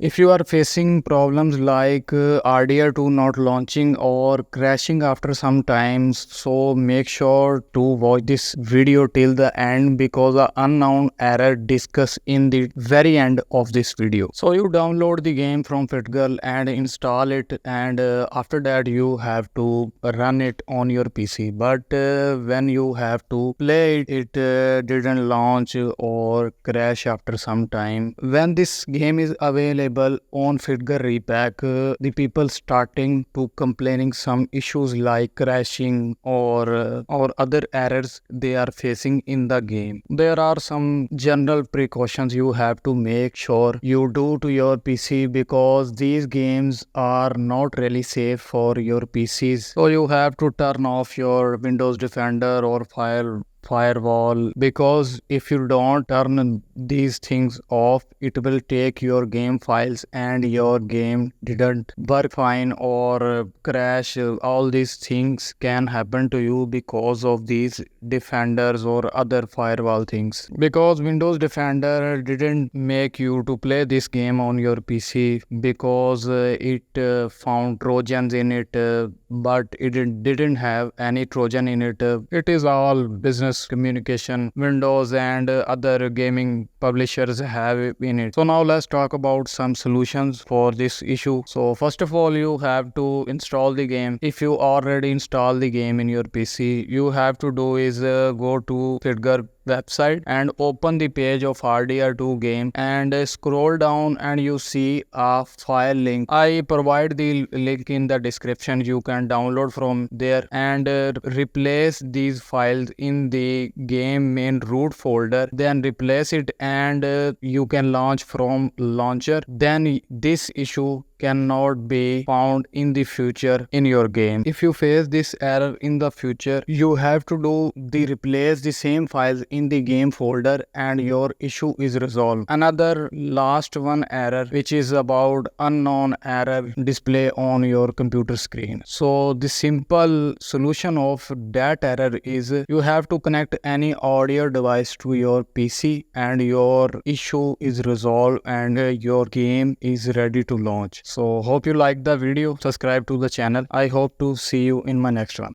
If you are facing problems like RDR2 not launching or crashing after some times, so make sure to watch this video till the end because the unknown error discussed in the very end of this video. So you download the game from FitGirl and install it, and after that you have to run it on your PC. But when you have to play it, it didn't launch or crash after some time. When this game is available on FitGirl Repack, the people starting to complaining some issues like crashing or other errors they are facing in the game. There are some general precautions you have to make sure you do to your PC because these games are not really safe for your PCs. So you have to turn off your Windows Defender or firewall, because if you don't turn these things off, it will take your game files and your game didn't work fine or crash. All these things can happen to you because of these defenders or other firewall things, because Windows Defender didn't make you to play this game on your PC because it found trojans in it, but it didn't have any trojan in it. It is all business communication Windows and other gaming publishers have in it. So now let's talk about some solutions for this issue. So first of all, you have to install the game. If you already installed the game in your PC, you have to do is go to FitGirl website and open the page of RDR2 game and scroll down and you see a file link. I provide the link in the description. You can download from there and replace these files in the game main root folder, then replace it and you can launch from launcher. Then this issue cannot be found in the future in your game. If you face this error in the future, you have to do the replace the same files in the game folder and your issue is resolved. Another last one error which is about unknown error display on your computer screen. So the simple solution of that error is you have to connect any audio device to your PC and your issue is resolved and your game is ready to launch. So hope you like the video. Subscribe to the channel. I hope to see you in my next one.